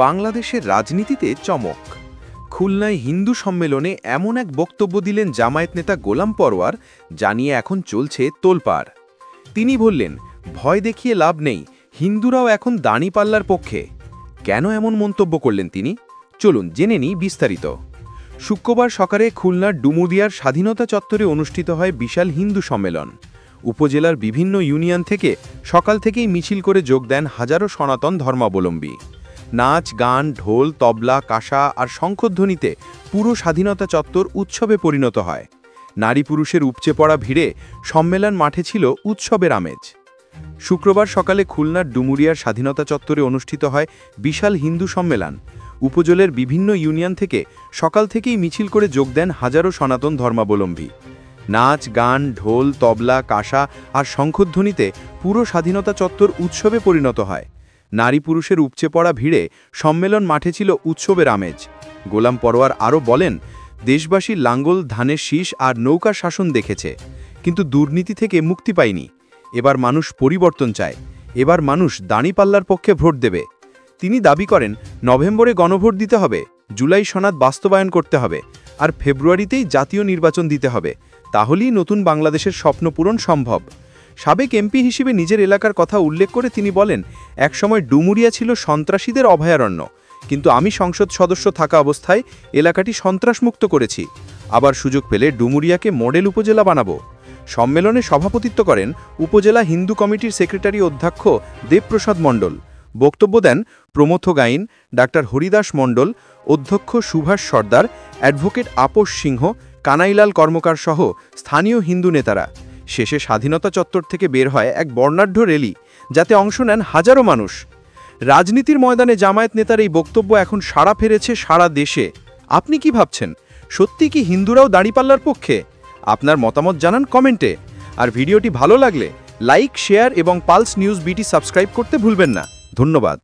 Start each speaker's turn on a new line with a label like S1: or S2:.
S1: বাংলাদেশের রাজনীতিতে চমক। খুলনায় হিন্দু সম্মেলনে এমন এক বক্তব্য দিলেন জামায়াত নেতা গোলাম পরোয়ার, যা নিয়ে এখন চলছে তোলপাড়। তিনি বললেন, ভয় দেখিয়ে লাভ নেই, হিন্দুরাও এখন দাঁড়িপাল্লার পক্ষে। কেন এমন মন্তব্য করলেন তিনি? চলুন জেনে নিই বিস্তারিত। শুক্রবার সকালে খুলনার ডুমুরিয়ার স্বাধীনতা চত্বরে অনুষ্ঠিত হয় বিশাল হিন্দু সম্মেলন। উপজেলার বিভিন্ন ইউনিয়ন থেকে সকাল থেকেই মিছিল করে যোগ দেন হাজারো সনাতন ধর্মাবলম্বী। নাচ, গান, ঢোল, তবলা, কাঁসা আর শঙ্খধ্বনিতে পুরো স্বাধীনতা চত্বর উৎসবে পরিণত হয়। নারী পুরুষের উপচে পড়া ভিড়ে সম্মেলন মাঠে ছিল উৎসবের আমেজ। শুক্রবার সকালে খুলনার ডুমুরিয়ার স্বাধীনতা চত্বরে অনুষ্ঠিত হয় বিশাল হিন্দু সম্মেলন। উপজেলার বিভিন্ন ইউনিয়ন থেকে সকাল থেকেই মিছিল করে যোগ দেন হাজারো সনাতন ধর্মাবলম্বী। নাচ, গান, ঢোল, তবলা, কাঁসা আর শঙ্খধ্বনিতে পুরো স্বাধীনতা চত্বর উৎসবে পরিণত হয়। নারী পুরুষের উপচে পড়া ভিড়ে সম্মেলন মাঠে ছিল উৎসবের আমেজ। গোলাম পরোয়ার আরও বলেন, দেশবাসী লাঙ্গল, ধানের শীষ আর নৌকা শাসন দেখেছে, কিন্তু দুর্নীতি থেকে মুক্তি পায়নি। এবার মানুষ পরিবর্তন চায়, এবার মানুষ দাঁড়িপাল্লার পক্ষে ভোট দেবে। তিনি দাবি করেন, নভেম্বরে গণভোট দিতে হবে, জুলাই সনদ বাস্তবায়ন করতে হবে, আর ফেব্রুয়ারিতেই জাতীয় নির্বাচন দিতে হবে। তাহলেই নতুন বাংলাদেশের স্বপ্ন পূরণ সম্ভব। সাবেক এমপি হিসেবে নিজের এলাকার কথা উল্লেখ করে তিনি বলেন, একসময় ডুমুরিয়া ছিল সন্ত্রাসীদের অভয়ারণ্য, কিন্তু আমি সংসদ সদস্য থাকা অবস্থায় এলাকাটি সন্ত্রাসমুক্ত করেছি। আবার সুযোগ পেলে ডুমুরিয়াকে মডেল উপজেলা বানাবো। সম্মেলনে সভাপতিত্ব করেন উপজেলা হিন্দু কমিটির সেক্রেটারি অধ্যক্ষ দেবপ্রসাদ মণ্ডল। বক্তব্য দেন প্রমথ গাইন, ডাক্তার হরিদাস মণ্ডল, অধ্যক্ষ সুভাষ সর্দার, অ্যাডভোকেট আপোষ সিংহ, কানাইলাল কর্মকার সহ স্থানীয় হিন্দু নেতারা। শেষে স্বাধীনতা চত্বর থেকে বের হয় এক বর্ণাঢ্য র্যালি, যাতে অংশ নেন হাজারো মানুষ। রাজনীতির ময়দানে জামায়াত নেতার এই বক্তব্য এখন সাড়া ফেলেছে সারা দেশে। আপনি কি ভাবছেন, সত্যি কি হিন্দুরাও দাঁড়িপাল্লার পক্ষে? আপনার মতামত জানান কমেন্টে। আর ভিডিওটি ভালো লাগলে লাইক, শেয়ার এবং পালস নিউজ বিটি সাবস্ক্রাইব করতে ভুলবেন না। ধন্যবাদ।